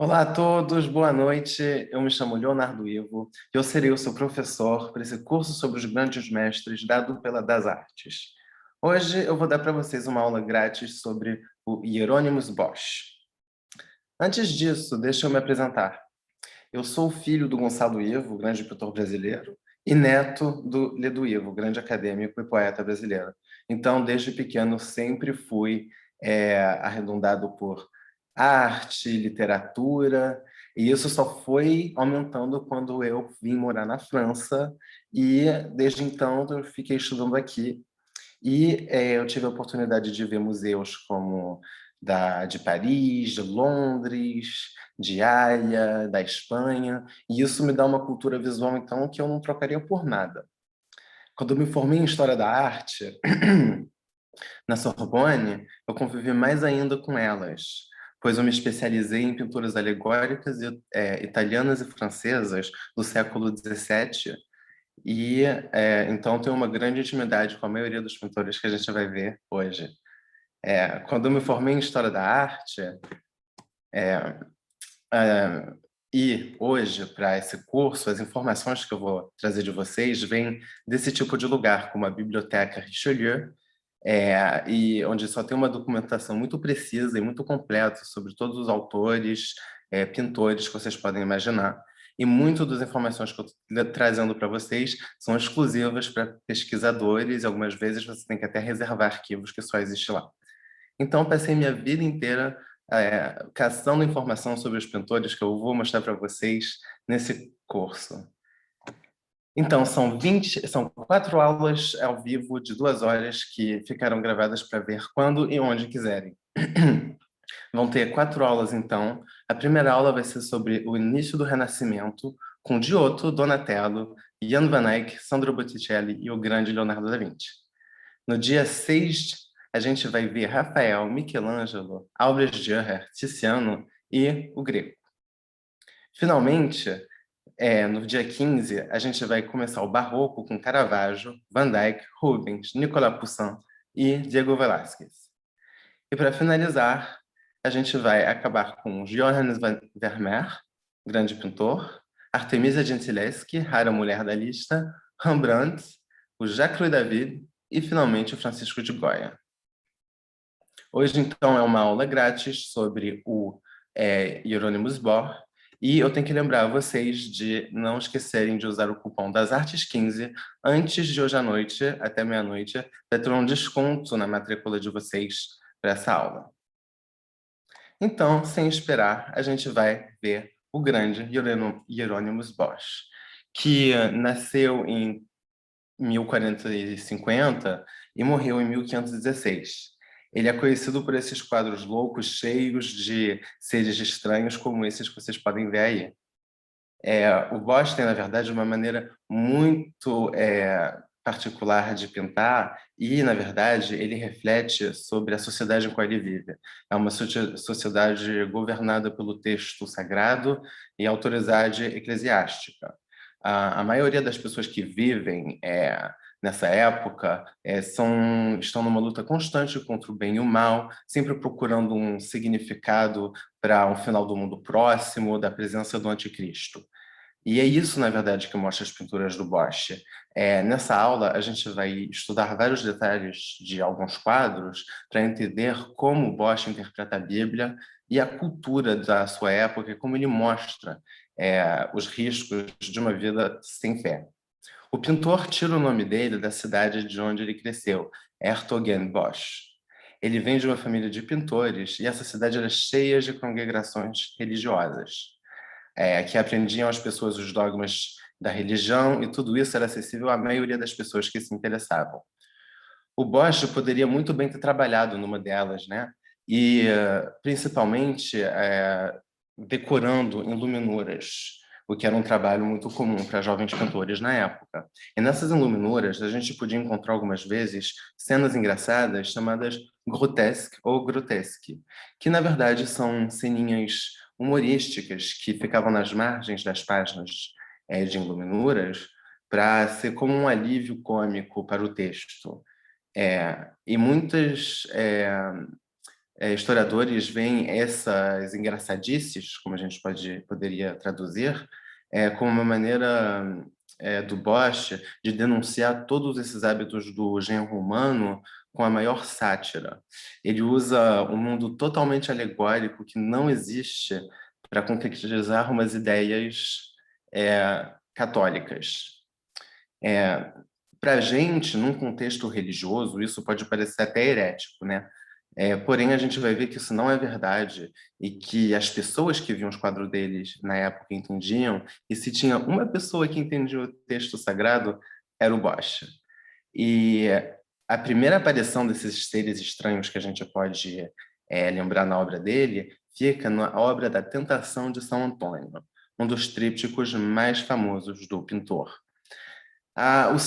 Olá a todos, boa noite. Eu me chamo Leonardo Ivo e eu serei o seu professor para esse curso sobre os grandes mestres dado pela Das Artes. Hoje eu vou dar para vocês uma aula grátis sobre o Hieronymus Bosch. Antes disso, deixa eu me apresentar. Eu sou o filho do Gonçalo Ivo, grande pintor brasileiro, e neto do Ledo Ivo, grande acadêmico e poeta brasileiro. Então, desde pequeno, sempre fui arredondado por arte, literatura, e isso só foi aumentando quando eu vim morar na França, e desde então eu fiquei estudando aqui. E eu tive a oportunidade de ver museus como de Paris, de Londres, de Haia, da Espanha, e isso me dá uma cultura visual, então, que eu não trocaria por nada. Quando eu me formei em História da Arte, na Sorbonne, eu convivi mais ainda com elas, pois eu me especializei em pinturas alegóricas italianas e francesas do século XVII, e então tenho uma grande intimidade com a maioria dos pintores que a gente vai ver hoje. Quando eu me formei em História da Arte, é, e hoje, para esse curso, as informações que eu vou trazer de vocês vêm desse tipo de lugar, como a Biblioteca Richelieu, e onde só tem uma documentação muito precisa e muito completa sobre todos os autores, pintores que vocês podem imaginar. E muitas das informações que eu estou trazendo para vocês são exclusivas para pesquisadores, e algumas vezes você tem que até reservar arquivos que só existem lá. Então, passei minha vida inteira caçando informação sobre os pintores que eu vou mostrar para vocês nesse curso. Então, são 4 aulas ao vivo de 2 horas que ficaram gravadas para ver quando e onde quiserem. Vão ter 4 aulas, então. A primeira aula vai ser sobre o início do Renascimento, com Giotto, Donatello, Jan van Eyck, Sandro Botticelli e o grande Leonardo da Vinci. No dia 6, a gente vai ver Rafael, Michelangelo, Albrecht Dürer, Tiziano e o Greco. Finalmente, no dia 15, a gente vai começar o Barroco com Caravaggio, Van Dyck, Rubens, Nicolas Poussin e Diego Velázquez. E para finalizar, a gente vai acabar com Johannes Vermeer, grande pintor, Artemisia Gentileschi, rara mulher da lista, Rembrandt, o Jacques-Louis David e, finalmente, o Francisco de Goya. Hoje, então, é uma aula grátis sobre o Hieronymus Bosch, e eu tenho que lembrar vocês de não esquecerem de usar o cupom das Artes 15 antes de hoje à noite, até meia-noite, para ter um desconto na matrícula de vocês para essa aula. Então, sem esperar, a gente vai ver o grande Hieronymus Bosch, que nasceu em 1450 e morreu em 1516. Ele é conhecido por esses quadros loucos, cheios de seres estranhos, como esses que vocês podem ver aí. O Bosch tem, na verdade, uma maneira muito particular de pintar e, na verdade, ele reflete sobre a sociedade em qual ele vive. É uma sociedade governada pelo texto sagrado e autoridade eclesiástica. A maioria das pessoas que vivem nessa época estão numa luta constante contra o bem e o mal, sempre procurando um significado para um final do mundo próximo, da presença do anticristo. E é isso, na verdade, que mostra as pinturas do Bosch. Nessa aula, a gente vai estudar vários detalhes de alguns quadros para entender como o Bosch interpreta a Bíblia e a cultura da sua época e como ele mostra os riscos de uma vida sem fé. O pintor tira o nome dele da cidade de onde ele cresceu, Hertogenbosch. Ele vem de uma família de pintores e essa cidade era cheia de congregações religiosas que aprendiam às pessoas os dogmas da religião, e tudo isso era acessível à maioria das pessoas que se interessavam. O Bosch poderia muito bem ter trabalhado numa delas, né? E principalmente decorando iluminuras, o que era um trabalho muito comum para jovens cantores na época. E nessas iluminuras a gente podia encontrar algumas vezes cenas engraçadas chamadas grotesque ou grotesque, que na verdade são ceninhas humorísticas que ficavam nas margens das páginas de iluminuras para ser como um alívio cômico para o texto. E muitas historiadores veem essas engraçadices, como a gente poderia traduzir, como uma maneira do Bosch de denunciar todos esses hábitos do genro humano com a maior sátira. Ele usa um mundo totalmente alegórico que não existe para concretizar umas ideias católicas. Para a gente, num contexto religioso, isso pode parecer até herético, né? Porém, a gente vai ver que isso não é verdade e que as pessoas que viam os quadros deles na época entendiam, e se tinha uma pessoa que entendia o texto sagrado, era o Bosch. E a primeira aparição desses seres estranhos que a gente pode lembrar na obra dele fica na obra da Tentação de São Antônio, um dos trípticos mais famosos do pintor. O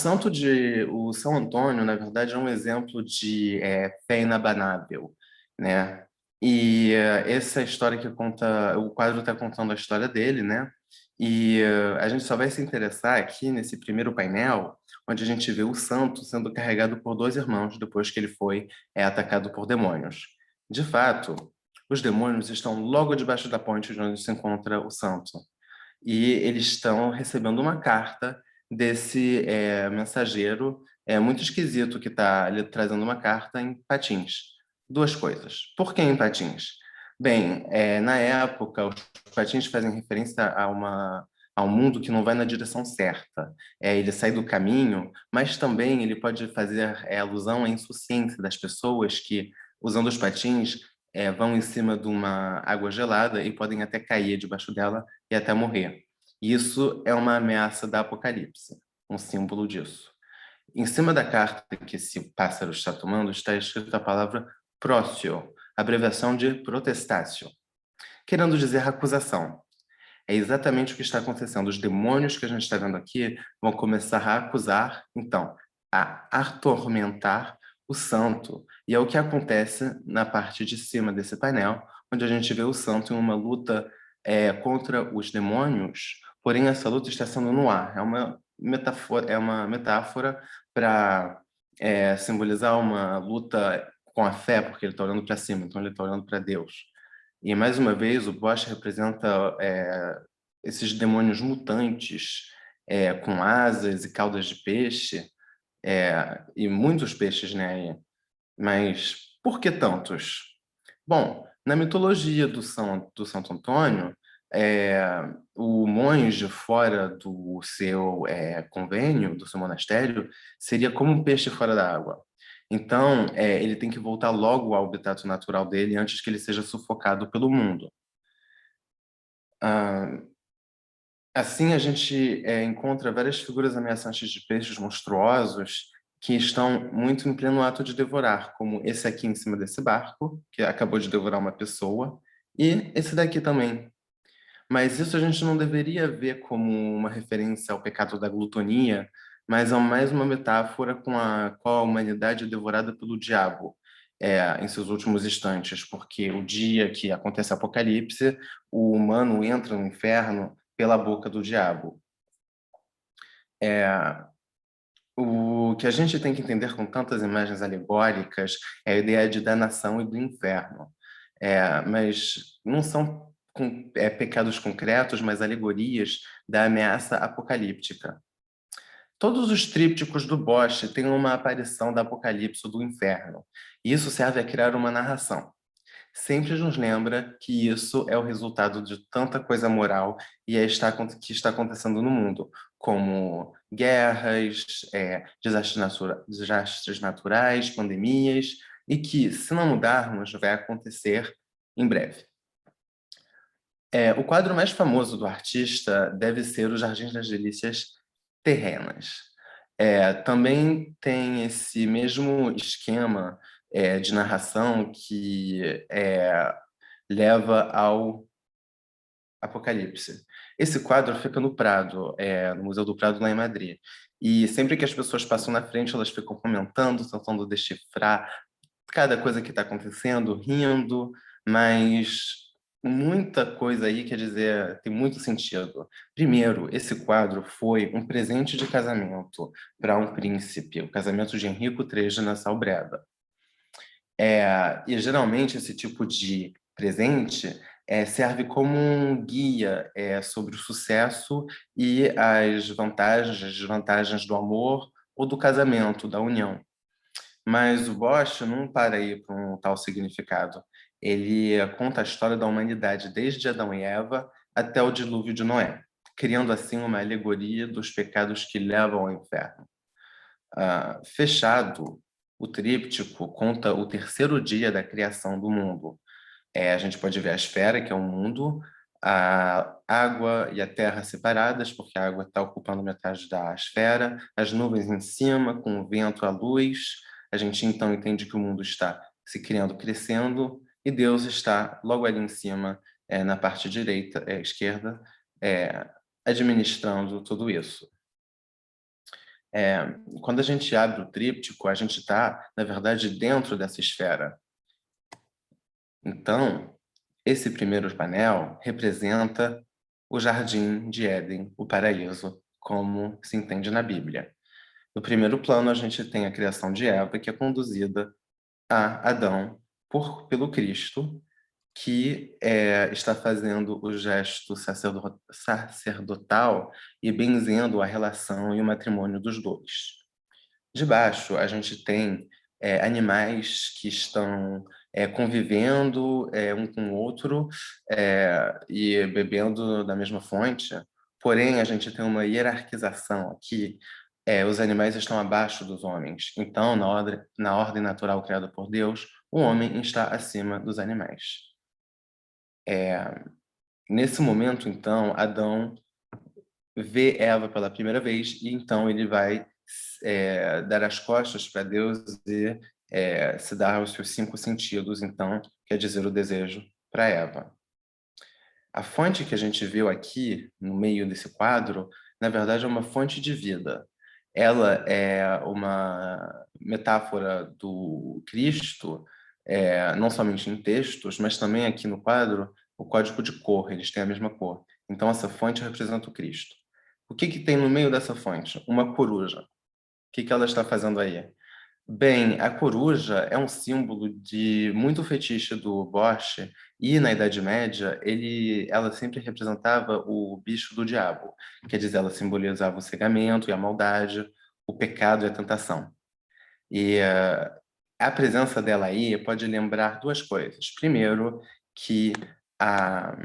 São Antônio, na verdade, é um exemplo de fé inabalável, né? E essa história que conta, o quadro está contando a história dele, né? E a gente só vai se interessar aqui nesse primeiro painel, onde a gente vê o santo sendo carregado por dois irmãos depois que ele foi atacado por demônios. De fato, os demônios estão logo debaixo da ponte de onde se encontra o santo e eles estão recebendo uma carta desse mensageiro muito esquisito que está ali trazendo uma carta em patins. Duas coisas. Por que em patins? Bem, na época, os patins fazem referência a um mundo que não vai na direção certa. Ele sai do caminho, mas também ele pode fazer alusão à insouciência das pessoas que, usando os patins, vão em cima de uma água gelada e podem até cair debaixo dela e até morrer. Isso é uma ameaça da Apocalipse, um símbolo disso. Em cima da carta que esse pássaro está tomando está escrita a palavra prócio, abreviação de protestácio, querendo dizer acusação. É exatamente o que está acontecendo. Os demônios que a gente está vendo aqui vão começar a acusar, então, a atormentar o santo. E é o que acontece na parte de cima desse painel, onde a gente vê o santo em uma luta contra os demônios, porém essa luta está sendo no ar. É uma metáfora para simbolizar uma luta com a fé, porque ele está olhando para cima, então ele está olhando para Deus. E mais uma vez o Bosch representa esses demônios mutantes com asas e caudas de peixe, e muitos peixes, né? Mas por que tantos? Bom, na mitologia do Santo Antônio, o monge fora do seu convênio, do seu monastério, seria como um peixe fora da água. Então, ele tem que voltar logo ao habitat natural dele antes que ele seja sufocado pelo mundo. Assim, a gente encontra várias figuras ameaçantes de peixes monstruosos que estão muito em pleno ato de devorar, como esse aqui em cima desse barco, que acabou de devorar uma pessoa, e esse daqui também. Mas isso a gente não deveria ver como uma referência ao pecado da glutonia, mas é mais uma metáfora com a qual a humanidade é devorada pelo diabo em seus últimos instantes, porque o dia que acontece o apocalipse, o humano entra no inferno pela boca do diabo. O que a gente tem que entender com tantas imagens alegóricas é a ideia de danação e do inferno. Mas não são pecados concretos, mas alegorias da ameaça apocalíptica. Todos os trípticos do Bosch têm uma aparição da Apocalipse ou do inferno. E isso serve a criar uma narração. Sempre nos lembra que isso é o resultado de tanta coisa moral que está acontecendo no mundo, como guerras, desastres naturais, pandemias, e que, se não mudarmos, vai acontecer em breve. O quadro mais famoso do artista deve ser o Jardim das Delícias Terrenas. Também tem esse mesmo esquema de narração que leva ao Apocalipse. Esse quadro fica no Prado, no Museu do Prado, lá em Madrid. E sempre que as pessoas passam na frente, elas ficam comentando, tentando decifrar cada coisa que está acontecendo, rindo, mas muita coisa aí, quer dizer, tem muito sentido. Primeiro, esse quadro foi um presente de casamento para um príncipe, o casamento de Henrico III de Nassau-Breda. E geralmente esse tipo de presente serve como um guia sobre o sucesso e as vantagens, as desvantagens do amor ou do casamento, da união. Mas o Bosch não para aí para um tal significado. Ele conta a história da humanidade desde Adão e Eva até o dilúvio de Noé, criando assim uma alegoria dos pecados que levam ao inferno. Fechado, o tríptico conta o terceiro dia da criação do mundo. A gente pode ver a esfera, que é o mundo, a água e a terra separadas, porque a água está ocupando metade da esfera, as nuvens em cima, com o vento, a luz. A gente então entende que o mundo está se criando, crescendo, e Deus está logo ali em cima, na parte direita, esquerda, é, administrando tudo isso. Quando a gente abre o tríptico, a gente está, na verdade, dentro dessa esfera. Então, esse primeiro painel representa o jardim de Éden, o paraíso, como se entende na Bíblia. No primeiro plano, a gente tem a criação de Eva, que é conduzida a Adão pelo Cristo, que está fazendo o gesto sacerdotal e benzendo a relação e o matrimônio dos dois. De baixo, a gente tem animais que estão convivendo um com o outro e bebendo da mesma fonte. Porém, a gente tem uma hierarquização aqui. Os animais estão abaixo dos homens. Então, na ordem natural criada por Deus, o homem está acima dos animais. Nesse momento, então, Adão vê Eva pela primeira vez e então ele vai dar as costas para Deus e se dar os seus 5 sentidos, então, quer dizer, o desejo para Eva. A fonte que a gente viu aqui, no meio desse quadro, na verdade é uma fonte de vida. Ela é uma metáfora do Cristo, não somente em textos, mas também aqui no quadro, o código de cor, eles têm a mesma cor. Então, essa fonte representa o Cristo. O que tem no meio dessa fonte? Uma coruja. O que ela está fazendo aí? Bem, a coruja é um símbolo de muito fetiche do Bosch e na Idade Média ela sempre representava o bicho do diabo. Quer dizer, ela simbolizava o cegamento e a maldade, o pecado e a tentação. E a presença dela aí pode lembrar duas coisas. Primeiro, que a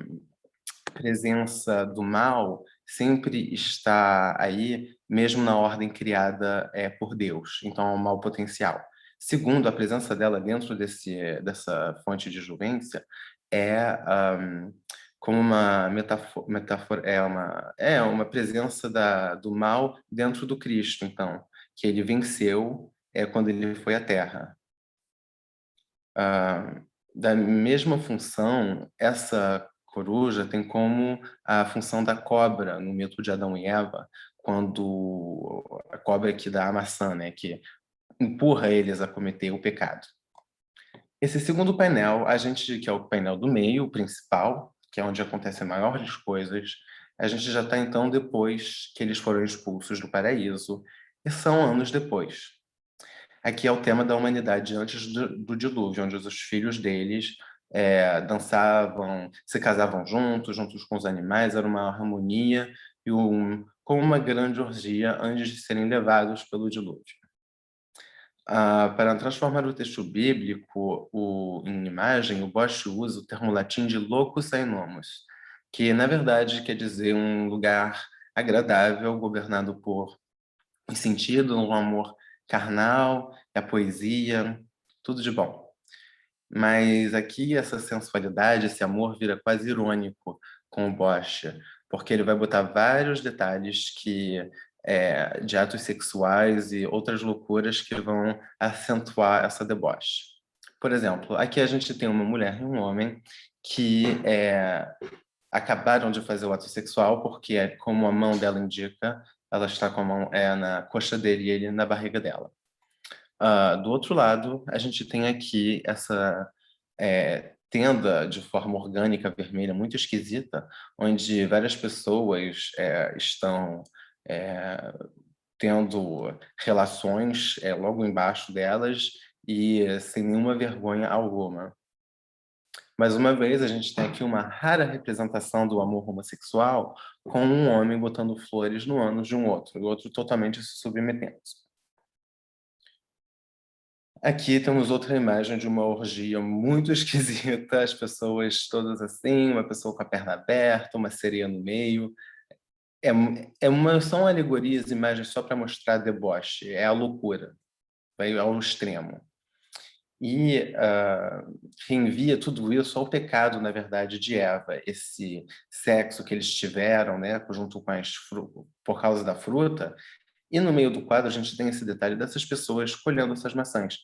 presença do mal sempre está aí, mesmo na ordem criada por Deus. Então, é um mal potencial. Segundo, a presença dela dentro dessa fonte de juvença é como uma metáfora, uma presença do mal dentro do Cristo, então, que ele venceu quando ele foi à Terra. Da mesma função, essa coruja tem como a função da cobra no mito de Adão e Eva, quando a cobra que dá a maçã, né, que empurra eles a cometer o pecado. Esse segundo painel, que é o painel do meio, o principal, que é onde acontecem as maiores coisas, a gente já está então depois que eles foram expulsos do paraíso, e são anos depois. Aqui é o tema da humanidade antes do dilúvio, onde os filhos deles dançavam, se casavam juntos com os animais, era uma harmonia e como uma grande orgia antes de serem levados pelo dilúvio. Para transformar o texto bíblico em imagem, o Bosch usa o termo latim de locus aenomos, que na verdade quer dizer um lugar agradável, governado por sentido, um amor carnal, a poesia, tudo de bom. Mas aqui essa sensualidade, esse amor vira quase irônico com o Bosch, porque ele vai botar vários detalhes de atos sexuais e outras loucuras que vão acentuar essa deboche. Por exemplo, aqui a gente tem uma mulher e um homem que acabaram de fazer o ato sexual porque, como a mão dela indica, ela está com a mão na coxa dele e ele na barriga dela. Do outro lado, a gente tem aqui essa tenda de forma orgânica vermelha muito esquisita, onde várias pessoas estão tendo relações logo embaixo delas e sem nenhuma vergonha alguma. Mais uma vez, a gente tem aqui uma rara representação do amor homossexual com um homem botando flores no ânus de um outro, e o outro totalmente se submetendo. Aqui temos outra imagem de uma orgia muito esquisita, as pessoas todas assim, uma pessoa com a perna aberta, uma sereia no meio. São alegorias, imagens só para mostrar deboche, é a loucura, vai ao extremo. E reenvia tudo isso ao pecado, na verdade, de Eva, esse sexo que eles tiveram, né, junto com por causa da fruta. E no meio do quadro a gente tem esse detalhe dessas pessoas colhendo essas maçãs,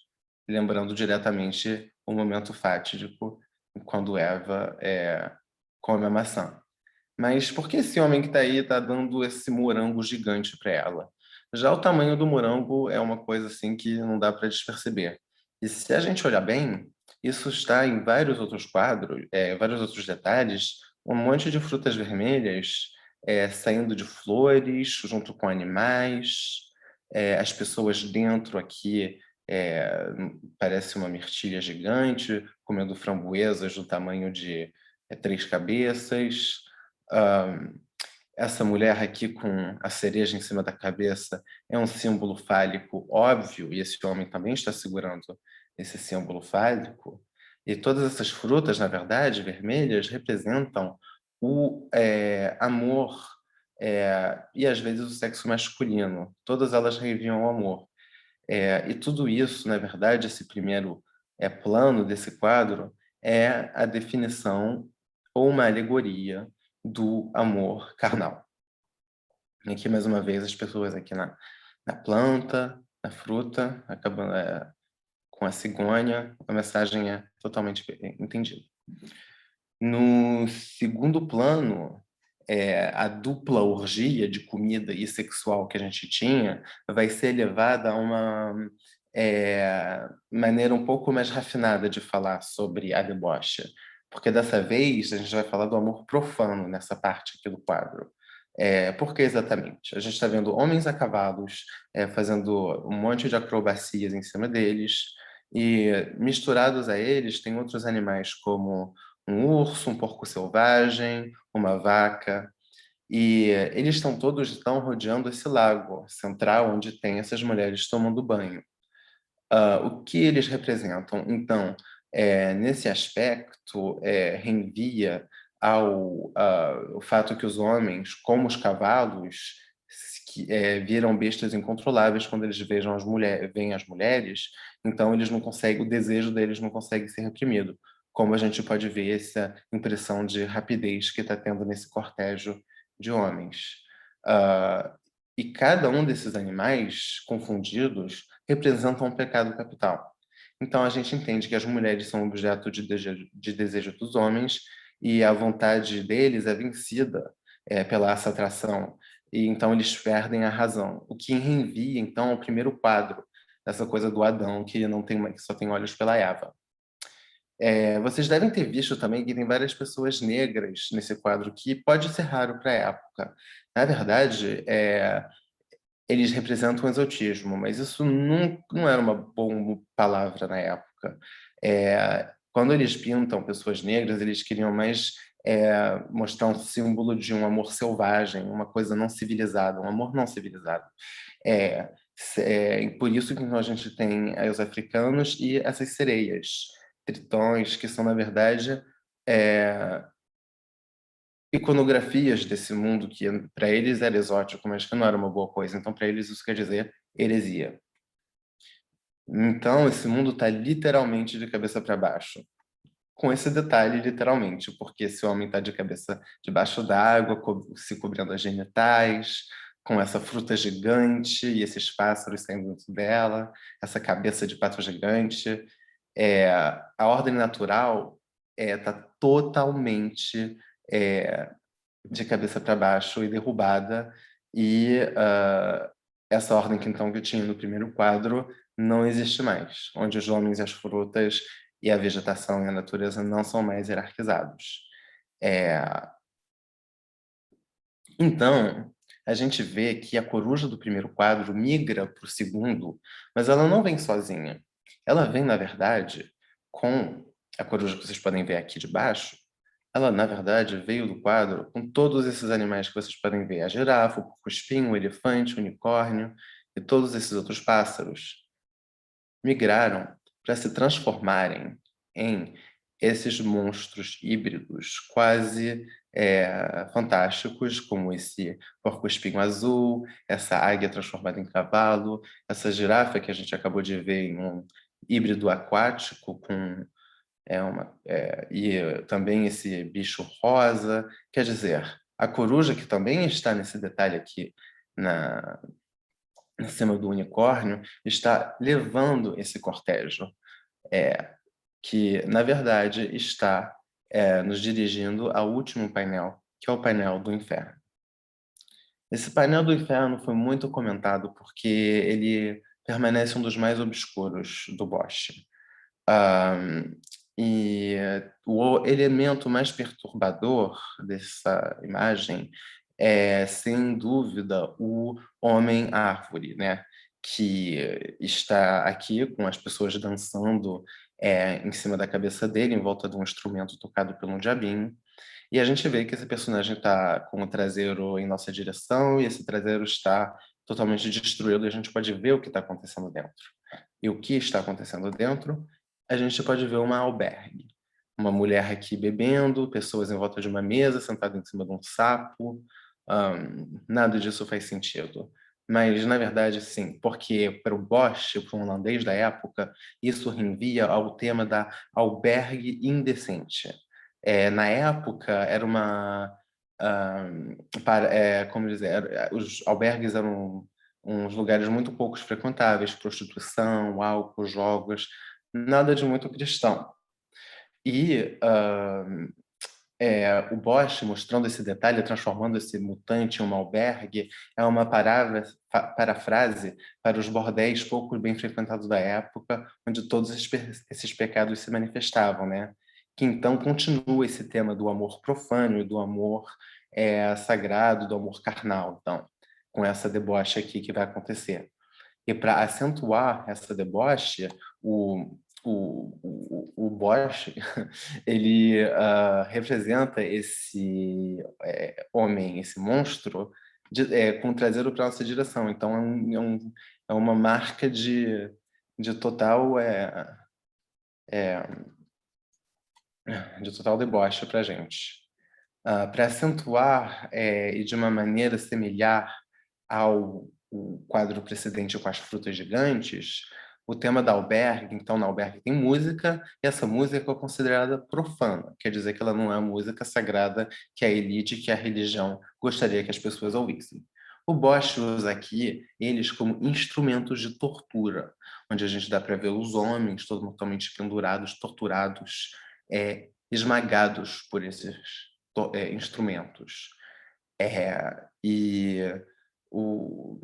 lembrando diretamente o momento fatídico quando Eva come a maçã. Mas por que esse homem que está aí está dando esse morango gigante para ela? Já o tamanho do morango é uma coisa assim que não dá para desperceber. E se a gente olhar bem, isso está em vários outros quadros, vários outros detalhes, um monte de frutas vermelhas saindo de flores, junto com animais, as pessoas dentro aqui parece uma mirtilha gigante, comendo framboesas do tamanho de 3 cabeças. Essa mulher aqui com a cereja em cima da cabeça é um símbolo fálico óbvio, e esse homem também está segurando esse símbolo fálico. E todas essas frutas, na verdade, vermelhas, representam o amor e, às vezes, o sexo masculino. Todas elas reenviam o amor. E tudo isso, na verdade, esse primeiro plano desse quadro é a definição ou uma alegoria do amor carnal. Aqui, mais uma vez, as pessoas aqui na planta, na fruta, acabando com a cigônia, a mensagem é totalmente entendida. No segundo plano, a dupla orgia de comida e sexual que a gente tinha vai ser elevada a uma maneira um pouco mais refinada de falar sobre a deboche, porque dessa vez a gente vai falar do amor profano nessa parte aqui do quadro. Por que exatamente? A gente está vendo homens a cavalos fazendo um monte de acrobacias em cima deles, e misturados a eles tem outros animais como um urso, um porco selvagem, uma vaca, e eles estão rodeando esse lago central onde tem essas mulheres tomando banho. O que eles representam? Então, nesse aspecto, reenvia ao fato que os homens, como os cavalos, viram bestas incontroláveis quando eles veem as mulheres, então eles não conseguem, o desejo deles não consegue ser reprimido, como a gente pode ver essa impressão de rapidez que está tendo nesse cortejo de homens. Ah, e cada um desses animais confundidos representam um pecado capital. Então a gente entende que as mulheres são objeto de desejo dos homens e a vontade deles é vencida pela essa atração, e então eles perdem a razão. O que reenvia então ao primeiro quadro dessa coisa do Adão que não tem que só tem olhos pela Eva. Vocês devem ter visto também que tem várias pessoas negras nesse quadro, que pode ser raro para a época. Na verdade, eles representam o exotismo, mas isso não era uma boa palavra na época. Quando eles pintam pessoas negras, eles queriam mais mostrar um símbolo de um amor selvagem, uma coisa não civilizada, um amor não civilizado. Por isso que então, a gente tem os africanos e essas sereias, tritões, que são, na verdade, iconografias desse mundo que para eles era exótico, mas que não era uma boa coisa. Então, para eles, isso quer dizer heresia. Então, esse mundo está literalmente de cabeça para baixo. Com esse detalhe, literalmente, porque esse homem está de cabeça debaixo d'água, se cobrindo as genitais, com essa fruta gigante e esses pássaros saindo dentro dela, essa cabeça de pato gigante. A ordem natural está totalmente de cabeça para baixo e derrubada, e essa ordem que então que tinha no primeiro quadro não existe mais, onde os homens e as frutas e a vegetação e a natureza não são mais hierarquizados. Então, a gente vê que a coruja do primeiro quadro migra para o segundo, mas ela não vem sozinha. ela vem, na verdade, com a coruja que vocês podem ver aqui de baixo, ela, na verdade, veio do quadro com todos esses animais que vocês podem ver, a girafa, o porco-espinho, o elefante, o unicórnio e todos esses outros pássaros migraram para se transformarem em esses monstros híbridos quase fantásticos, como esse porco-espinho azul, essa águia transformada em cavalo, essa girafa que a gente acabou de ver em um híbrido aquático com e também esse bicho rosa. Quer dizer, a coruja, que também está nesse detalhe aqui na, em cima do unicórnio, está levando esse cortejo, que, na verdade, está nos dirigindo ao último painel, que é o painel do inferno. Esse painel do inferno foi muito comentado porque ele permanece um dos mais obscuros do Bosch. E o elemento mais perturbador dessa imagem é, sem dúvida, o homem-árvore, né? Que está aqui com as pessoas dançando em cima da cabeça dele, em volta de um instrumento tocado pelo diabinho. E a gente vê que esse personagem está com o traseiro em nossa direção e esse traseiro está totalmente destruído e a gente pode ver o que está acontecendo dentro. E o que está acontecendo dentro? A gente pode ver uma albergue. Uma mulher aqui bebendo, pessoas em volta de uma mesa, sentada em cima de um sapo. Nada disso faz sentido. Mas, na verdade, sim, porque para o Bosch, para o holandês da época, isso renvia ao tema da albergue indecente. Na época, era uma... como dizer, os albergues eram uns lugares muito poucos frequentáveis, prostituição, álcool, jogos, nada de muito cristão. E o Bosch, mostrando esse detalhe, transformando esse mutante em um albergue, é uma parafrase para os bordéis pouco bem frequentados da época, onde todos esses pecados se manifestavam, né? Que então continua esse tema do amor profano e do amor sagrado, do amor carnal, então, com essa deboche aqui que vai acontecer. E para acentuar essa deboche, o Bosch ele representa esse homem, esse monstro, com o traseiro para nossa direção. Então é uma marca de total de total deboche para a gente. Para acentuar e de uma maneira semelhar ao o quadro precedente com as frutas gigantes, o tema da albergue, então na albergue tem música, e essa música é considerada profana, quer dizer que ela não é a música sagrada que a elite, que a religião gostaria que as pessoas ouvissem. O Bosch usa aqui eles como instrumentos de tortura, onde a gente dá para ver os homens totalmente pendurados, torturados, esmagados por esses instrumentos. E o,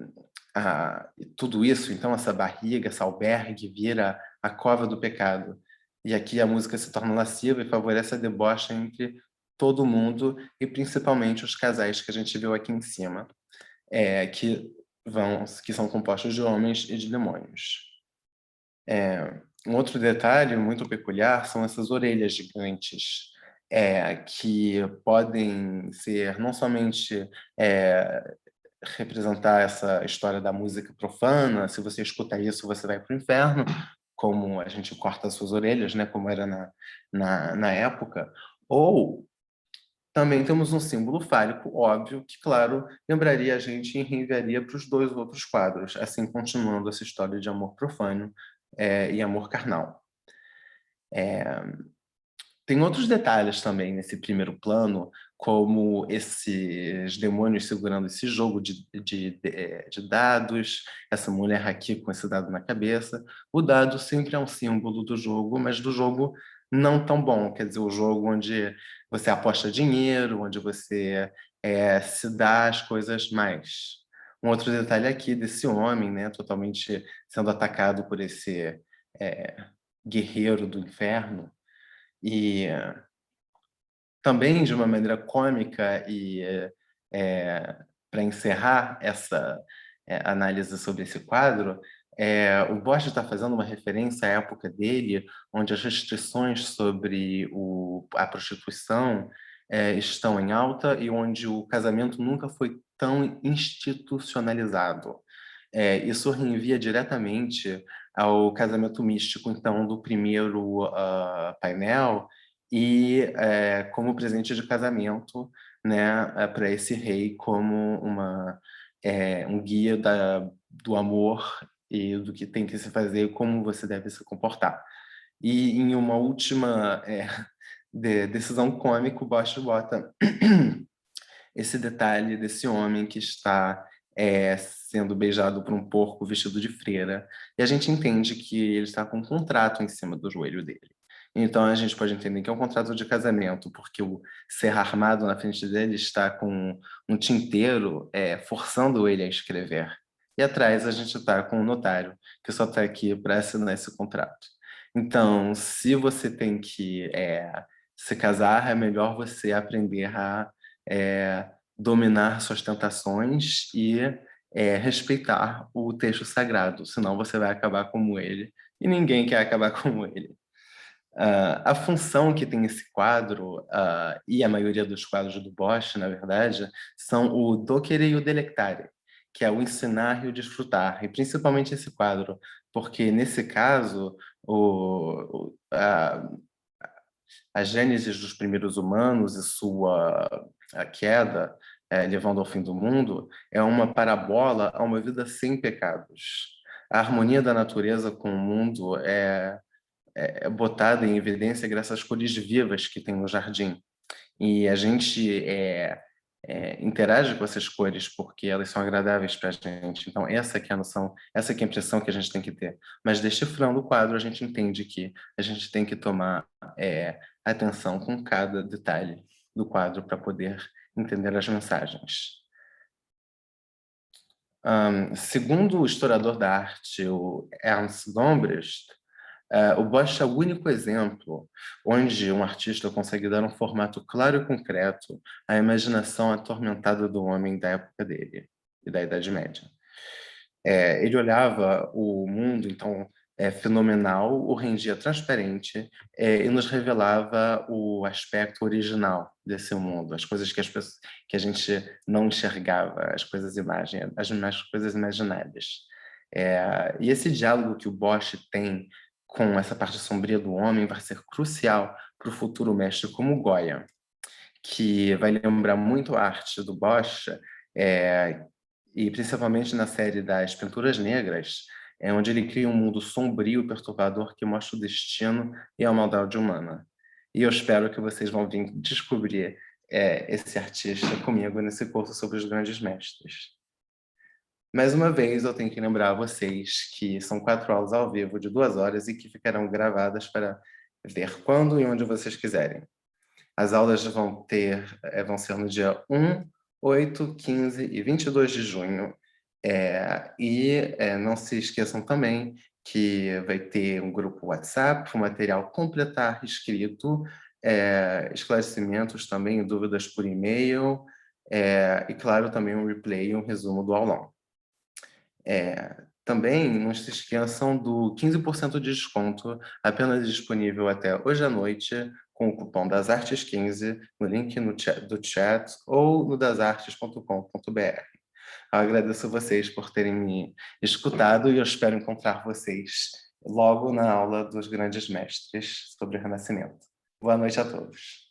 tudo isso, então, essa barriga, essa albergue, vira a cova do pecado. E aqui a música se torna lasciva e favorece a deboche entre todo mundo e principalmente os casais que a gente viu aqui em cima, que são compostos de homens e de demônios. Um outro detalhe muito peculiar são essas orelhas gigantes, que podem ser não somente representar essa história da música profana, se você escuta isso, você vai para o inferno, como a gente corta as suas orelhas, né, como era na época, ou também temos um símbolo fálico, óbvio, que, claro, lembraria a gente e enviaria para os dois outros quadros, assim continuando essa história de amor profano e amor carnal. Tem outros detalhes também nesse primeiro plano, como esses demônios segurando esse jogo de dados, essa mulher aqui com esse dado na cabeça. O dado sempre é um símbolo do jogo, mas do jogo não tão bom, quer dizer, o jogo onde você aposta dinheiro, onde você se dá as coisas mais. Um outro detalhe aqui desse homem, né, totalmente sendo atacado por esse guerreiro do inferno, e também de uma maneira cômica e para encerrar essa análise sobre esse quadro, O Bosch está fazendo uma referência à época dele, onde as restrições sobre a prostituição estão em alta e onde o casamento nunca foi tão institucionalizado. Isso reenvia diretamente ao casamento místico, então, do primeiro painel, e como presente de casamento, né, para esse rei como um guia do amor e do que tem que se fazer e como você deve se comportar. E em uma última decisão cômica, o Bosch bota esse detalhe desse homem que está sendo beijado por um porco vestido de freira, e a gente entende que ele está com um contrato em cima do joelho dele. Então a gente pode entender que é um contrato de casamento, porque o ser armado na frente dele está com um tinteiro forçando ele a escrever. E atrás a gente está com um notário, que só está aqui para assinar esse contrato. Então, se você tem que se casar, é melhor você aprender a dominar suas tentações e respeitar o texto sagrado, senão você vai acabar como ele, e ninguém quer acabar como ele. A função que tem esse quadro, e a maioria dos quadros do Bosch, na verdade, são o docere e o delectare, que é o ensinar e o desfrutar, e principalmente esse quadro, porque nesse caso, a gênese dos primeiros humanos e a queda, levando ao fim do mundo, é uma parabola a uma vida sem pecados. A harmonia da natureza com o mundo é botada em evidência graças às cores vivas que tem no jardim. E a gente interage com essas cores porque elas são agradáveis para a gente. Então, essa que é a noção, essa que é a impressão que a gente tem que ter. Mas decifrando o quadro, a gente entende que a gente tem que tomar atenção com cada detalhe do quadro para poder entender as mensagens. Segundo o historiador da arte, o Ernst Gombrich, o Bosch é o único exemplo onde um artista consegue dar um formato claro e concreto à imaginação atormentada do homem da época dele e da Idade Média. Ele olhava o mundo, então, fenomenal, o rendia transparente e nos revelava o aspecto original desse mundo, as coisas que a gente não enxergava, as coisas as coisas imaginárias. E esse diálogo que o Bosch tem com essa parte sombria do homem vai ser crucial para o futuro mestre como Goya, que vai lembrar muito a arte do Bosch, e principalmente na série das Pinturas Negras, onde ele cria um mundo sombrio e perturbador que mostra o destino e a maldade humana. E eu espero que vocês vão vir descobrir esse artista comigo nesse curso sobre os grandes mestres. Mais uma vez, eu tenho que lembrar a vocês que são 4 aulas ao vivo de 2 horas e que ficarão gravadas para ver quando e onde vocês quiserem. As aulas vão ser no dia 1, 8, 15 e 22 de junho. Não se esqueçam também que vai ter um grupo WhatsApp, um material completar escrito, esclarecimentos também, dúvidas por e-mail, e claro, também um replay, um resumo do aulão. Também não se esqueçam do 15% de desconto, apenas disponível até hoje à noite, com o cupom das Artes 15, no link do chat ou no dasartes.com.br. Eu agradeço a vocês por terem me escutado e eu espero encontrar vocês logo na aula dos grandes mestres sobre o Renascimento. Boa noite a todos.